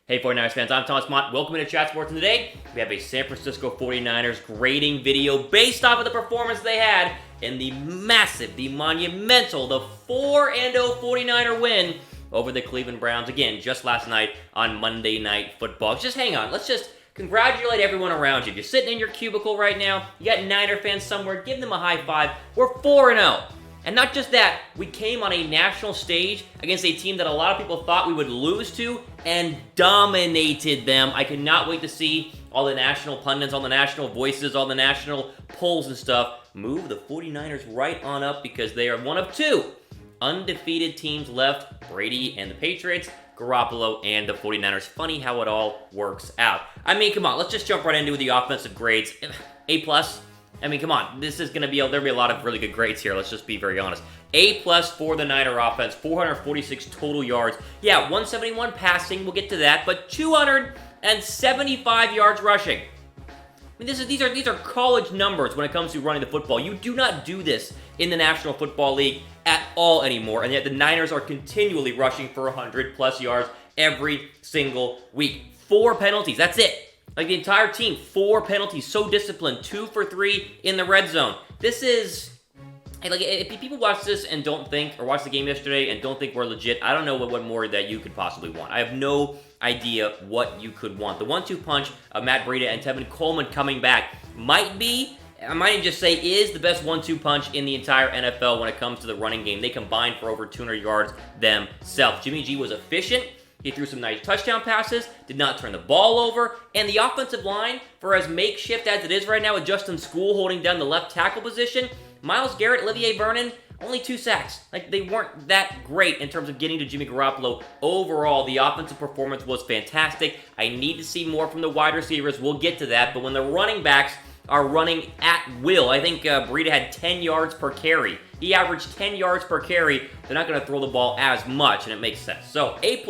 Hey 49ers fans, I'm Thomas Mott. Welcome to Chat Sports, and today we have a San Francisco 49ers grading video based off of the performance they had in the massive, the monumental, the 4-0 49er win over the Cleveland Browns, again, just last night on Monday Night Football. Just hang on, let's just congratulate everyone around you. If you're sitting in your cubicle right now, you got Niner fans somewhere, give them a high five. We're 4-0. And not just that, we came on a national stage against a team that a lot of people thought we would lose to and dominated them. I cannot wait to see all the national pundits, all the national voices, all the national polls and stuff move the 49ers right on up because they are one of two undefeated teams left, Brady and the Patriots, Garoppolo and the 49ers. Funny how it all works out. I mean, come on, let's just jump right into the offensive grades. A+. I mean, come on, this is going to be, there'll be a lot of really good grades here, let's just be very honest. A+ for the Niner offense, 446 total yards. Yeah, 171 passing, we'll get to that, but 275 yards rushing. I mean, these are college numbers when it comes to running the football. You do not do this in the National Football League at all anymore, and yet the Niners are continually rushing for 100+ yards every single week. 4 penalties, that's it. Like the entire team, 4 penalties, so disciplined, 2 for 3 in the red zone. This is, like, if people watch this and don't think, or watch the game yesterday and don't think we're legit, I don't know what more that you could possibly want. I have no idea what you could want. The 1-2 punch of Matt Breida and Tevin Coleman coming back might be, I might even just say is the best 1-2 punch in the entire NFL when it comes to the running game. They combined for over 200 yards themselves. Jimmy G was efficient. He threw some nice touchdown passes, did not turn the ball over, and the offensive line, for as makeshift as it is right now with Justin School holding down the left tackle position, Myles Garrett, Olivier Vernon, only 2 sacks. Like, they weren't that great in terms of getting to Jimmy Garoppolo. Overall, the offensive performance was fantastic. I need to see more from the wide receivers. We'll get to that, but when the running backs are running at will, I think Breida had 10 yards per carry. He averaged 10 yards per carry. They're not going to throw the ball as much, and it makes sense. So, A+.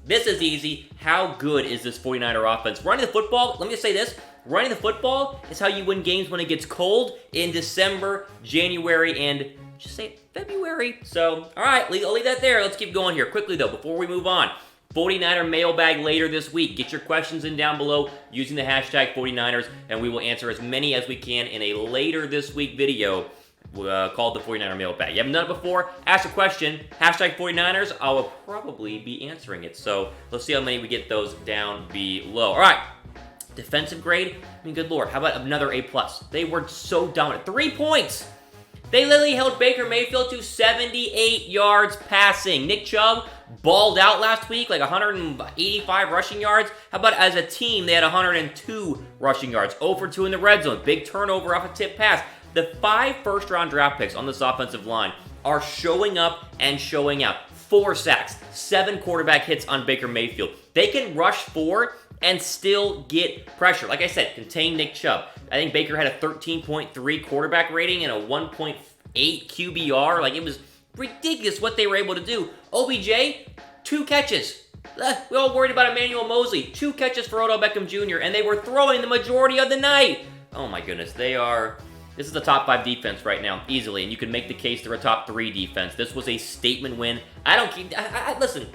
This is easy. How good is this 49er offense? Running the football, let me just say this. Running the football is how you win games when it gets cold in December, January, and just say February. So, all right, I'll leave that there. Let's keep going here. Quickly, though, before we move on. 49er mailbag later this week. Get your questions in down below using the hashtag 49ers, and we will answer as many as we can in a later this week video called the 49er mailbag. You haven't done it before? Ask a question, hashtag 49ers. I will probably be answering it. So let's see how many we get those down below. All right, defensive grade. I mean, good Lord, how about another A+? They were so dominant. 3 points. They literally held Baker Mayfield to 78 yards passing. Nick Chubb balled out last week, like 185 rushing yards. How about as a team, they had 102 rushing yards. 0 for 2 in the red zone. Big turnover off a tip pass. The 5 first-round draft picks on this offensive line are showing up and showing out. 4 sacks, 7 quarterback hits on Baker Mayfield. They can rush 4 and still get pressure. Like I said, contain Nick Chubb. I think Baker had a 13.3 quarterback rating and a 1.8 QBR. Like, it was ridiculous what they were able to do. OBJ, 2 catches. We're all worried about Emmanuel Mosley. 2 catches for Odell Beckham Jr., and they were throwing the majority of the night. Oh my goodness, this is the top 5 defense right now, easily, and you can make the case they're a top 3 defense. This was a statement win. Listen,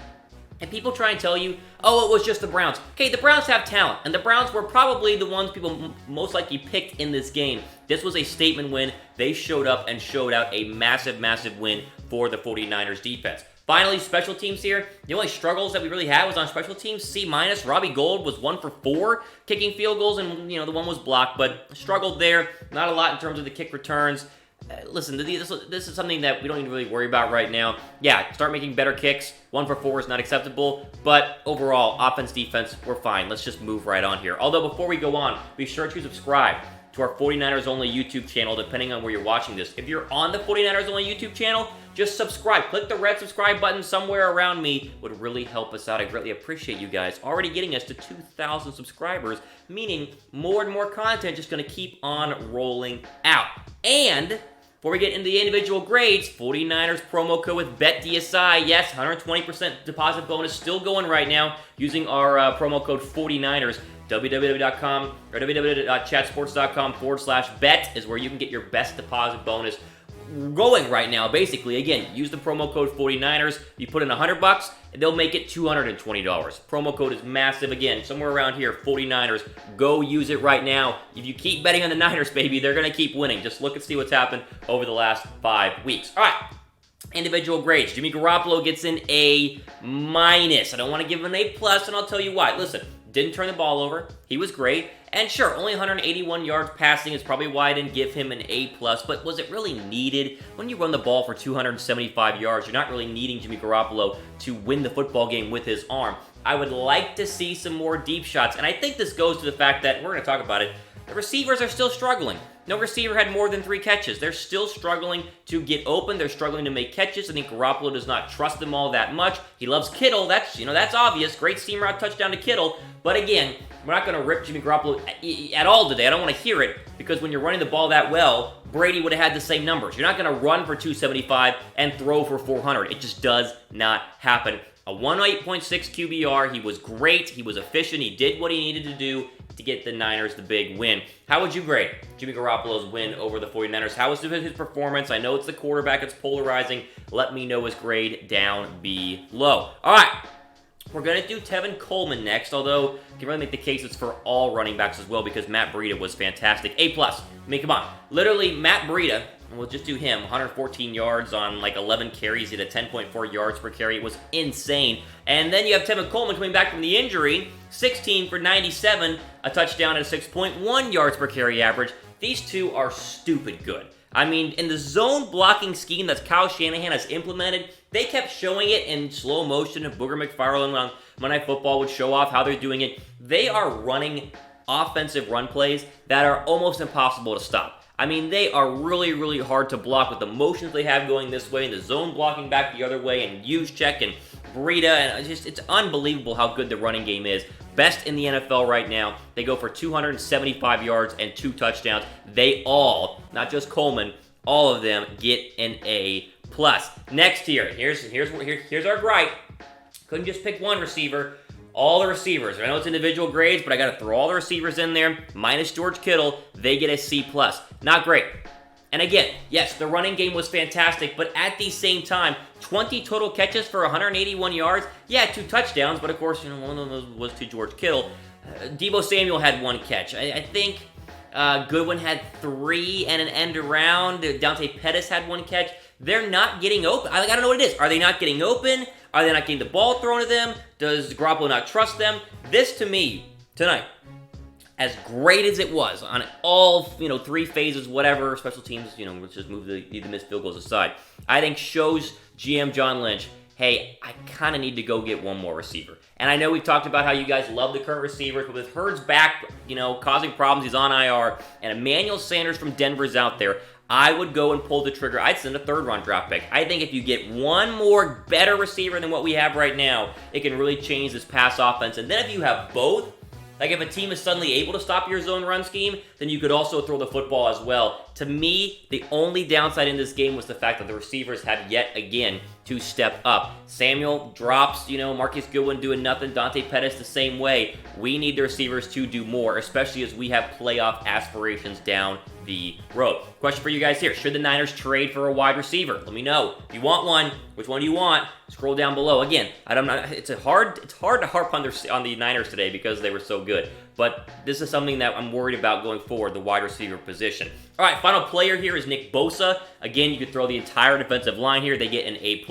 and people try and tell you, oh, it was just the Browns. Okay, the Browns have talent, and the Browns were probably the ones people most likely picked in this game. This was a statement win. They showed up and showed out a massive, massive win for the 49ers defense. Finally, special teams here. The only struggles that we really had was on special teams. C-. Robbie Gould was 1 for 4 kicking field goals, and the one was blocked, but struggled there. Not a lot in terms of the kick returns. Listen, this is something that we don't even really worry about right now. Yeah, start making better kicks. 1 for 4 is not acceptable, but overall, offense, defense, we're fine. Let's just move right on here. Although, before we go on, be sure to subscribe to our 49ers Only YouTube channel, depending on where you're watching this. If you're on the 49ers Only YouTube channel, just subscribe. Click the red subscribe button somewhere around me. Would really help us out. I greatly appreciate you guys already getting us to 2,000 subscribers, meaning more and more content just going to keep on rolling out. And before we get into the individual grades, 49ers promo code with BetDSI. Yes, 120% deposit bonus still going right now using our promo code 49ers. www.chatsports.com/bet is where you can get your best deposit bonus going right now, basically. Again, use the promo code 49ers. You put in $100, and they'll make it $220. Promo code is massive. Again, somewhere around here, 49ers. Go use it right now. If you keep betting on the Niners, baby, they're going to keep winning. Just look and see what's happened over the last 5 weeks. All right. Individual grades. Jimmy Garoppolo gets an A-. I don't want to give him an A+, and I'll tell you why. Listen, didn't turn the ball over. He was great. And sure, only 181 yards passing is probably why I didn't give him an A+, but was it really needed? When you run the ball for 275 yards, you're not really needing Jimmy Garoppolo to win the football game with his arm. I would like to see some more deep shots, and I think this goes to the fact that, we're going to talk about it, the receivers are still struggling. No receiver had more than 3 catches. They're still struggling to get open. They're struggling to make catches. I think Garoppolo does not trust them all that much. He loves Kittle. That's obvious. Great seam route touchdown to Kittle. But again, we're not going to rip Jimmy Garoppolo at all today. I don't want to hear it, because when you're running the ball that well, Brady would have had the same numbers. You're not going to run for 275 and throw for 400. It just does not happen. A 108.6 QBR. He was great. He was efficient. He did what he needed to do to get the Niners the big win. How would you grade Jimmy Garoppolo's win over the 49ers? How was his performance? I know it's the quarterback. It's polarizing. Let me know his grade down below. All right. We're going to do Tevin Coleman next, although you can really make the case it's for all running backs as well, because Matt Breida was fantastic. A+. I mean, come on. Literally, Matt Breida, we'll just do him, 114 yards on like 11 carries. He had a 10.4 yards per carry. It was insane. And then you have Tevin Coleman coming back from the injury, 16 for 97, a touchdown and a 6.1 yards per carry average. These two are stupid good. I mean, in the zone blocking scheme that Kyle Shanahan has implemented, they kept showing it in slow motion, and Booger McFarland on Monday Night Football would show off how they're doing it. They are running offensive run plays that are almost impossible to stop. I mean, they are really, really hard to block with the motions they have going this way and the zone blocking back the other way, and Juszczyk and Breida, and it's unbelievable how good the running game is. Best in the NFL right now. They go for 275 yards and 2 touchdowns. They all, not just Coleman, all of them get an A+. Next here, here's our gripe. Couldn't just pick one receiver. All the receivers. I know it's individual grades, but I got to throw all the receivers in there, minus George Kittle. They get a C+. Not great. And again, yes, the running game was fantastic, but at the same time, 20 total catches for 181 yards. Yeah, 2 touchdowns, but of course, one of those was to George Kittle. Deebo Samuel had 1 catch. I think Goodwin had 3 and an end around. Dante Pettis had 1 catch. They're not getting open. I don't know what it is. Are they not getting open? Are they not getting the ball thrown to them? Does Garoppolo not trust them? This, to me, tonight, as great as it was on all, 3 phases, whatever, special teams, let's just move the missed field goals aside, I think shows GM John Lynch, hey, I kind of need to go get one more receiver. And I know we've talked about how you guys love the current receivers, but with Hurd's back, causing problems, he's on IR, and Emmanuel Sanders from Denver's out there, I would go and pull the trigger. I'd send a 3rd-round draft pick. I think if you get one more better receiver than what we have right now, it can really change this pass offense. And then if you have both, like if a team is suddenly able to stop your zone run scheme, then you could also throw the football as well. To me, the only downside in this game was the fact that the receivers have yet again to step up. Samuel drops, Marcus Goodwin doing nothing, Dante Pettis the same way. We need the receivers to do more, especially as we have playoff aspirations down the road. Question for you guys here. Should the Niners trade for a wide receiver? Let me know. If you want one, which one do you want? Scroll down below. Again, it's hard to harp on the Niners today because they were so good. But this is something that I'm worried about going forward, the wide receiver position. All right, final player here is Nick Bosa. Again, you could throw the entire defensive line here. They get an A+.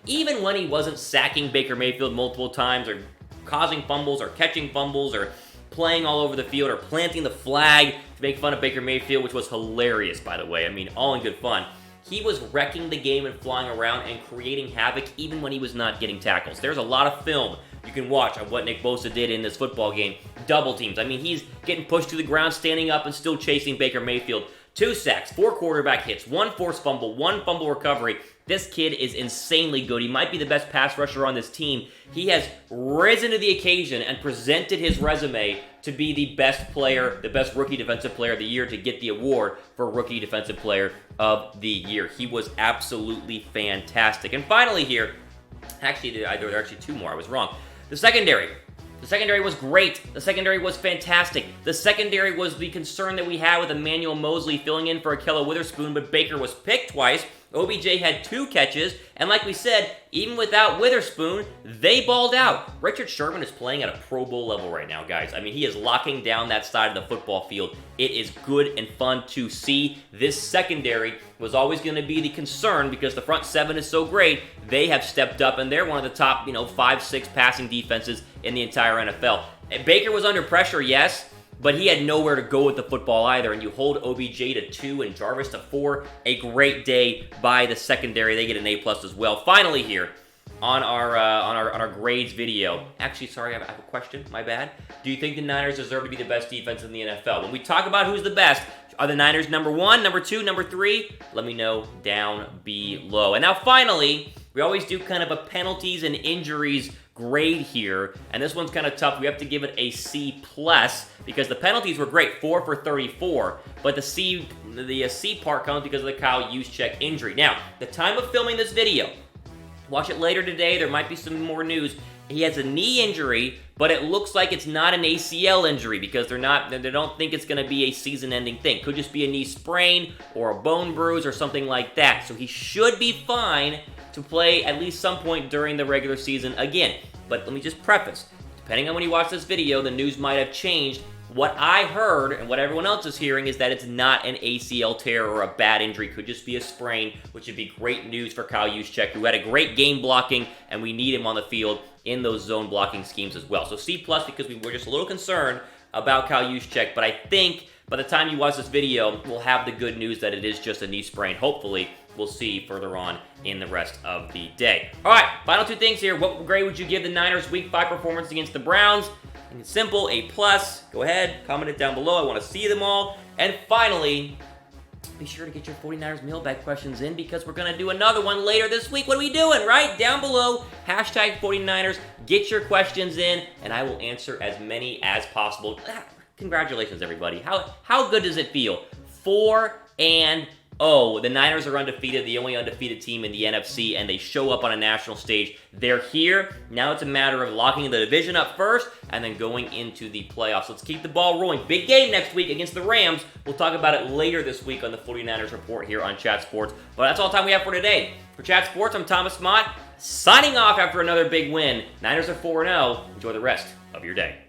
Even when he wasn't sacking Baker Mayfield multiple times or causing fumbles or catching fumbles or playing all over the field or planting the flag to make fun of Baker Mayfield, which was hilarious, by the way. I mean, all in good fun. He was wrecking the game and flying around and creating havoc even when he was not getting tackles. There's a lot of film you can watch of what Nick Bosa did in this football game. Double teams. I mean, he's getting pushed to the ground, standing up, and still chasing Baker Mayfield. 2 sacks, 4 quarterback hits, 1 forced fumble, 1 fumble recovery. This kid is insanely good. He might be the best pass rusher on this team. He has risen to the occasion and presented his resume to be the best player, the best rookie defensive player of the year, to get the award for rookie defensive player of the year. He was absolutely fantastic. And finally here, actually, there are actually 2 more. I was wrong. The secondary. The secondary was great. The secondary was fantastic. The secondary was the concern that we had with Emmanuel Mosley filling in for Ahkello Witherspoon, but Baker was picked twice. OBJ had 2 catches, and like we said, even without Witherspoon, they balled out. Richard Sherman is playing at a Pro Bowl level right now, guys. I mean, he is locking down that side of the football field. It is good and fun to see. This secondary was always going to be the concern because the front 7 is so great. They have stepped up, and they're one of the top, 5-6 passing defenses in the entire NFL. And Baker was under pressure, yes, but he had nowhere to go with the football either, and you hold OBJ to 2 and Jarvis to 4. A great day by the secondary. They get an A+ as well. Finally here on our grades video. Actually, sorry, I have a question. My bad. Do you think the Niners deserve to be the best defense in the NFL? When we talk about who's the best, are the Niners number 1, number 2, number 3? Let me know down below. And now finally, we always do kind of a penalties and injuries grade here, and this one's kind of tough. We have to give it a C+ because the penalties were great, 4 for 34, but the C part comes because of the Kyle Juszczyk injury. Now, the time of filming this video, watch it later today, there might be some more news. He has a knee injury, but it looks like it's not an ACL injury because they don't think it's going to be a season-ending thing. Could just be a knee sprain or a bone bruise or something like that. So he should be fine to play at least some point during the regular season again. But let me just preface, depending on when you watch this video, the news might have changed. What I heard and what everyone else is hearing is that it's not an ACL tear or a bad injury. Could just be a sprain, which would be great news for Kyle Juszczyk, who had a great game blocking, and we need him on the field in those zone blocking schemes as well. So C+ because we were just a little concerned about Kyle Juszczyk, but I think by the time you watch this video, we'll have the good news that it is just a knee sprain. Hopefully, we'll see further on in the rest of the day. All right, final 2 things here. What grade would you give the Niners' Week 5 performance against the Browns? And it's simple, A+. Go ahead, comment it down below. I want to see them all. And finally, be sure to get your 49ers mailbag questions in because we're going to do another one later this week. What are we doing, right? Down below, hashtag 49ers. Get your questions in, and I will answer as many as possible. Congratulations, everybody. How good does it feel? 4-0. The Niners are undefeated, the only undefeated team in the NFC, and they show up on a national stage. They're here. Now it's a matter of locking the division up first and then going into the playoffs. Let's keep the ball rolling. Big game next week against the Rams. We'll talk about it later this week on the 49ers Report here on Chat Sports. But that's all the time we have for today. For Chat Sports, I'm Thomas Mott, signing off after another big win. Niners are 4-0. Enjoy the rest of your day.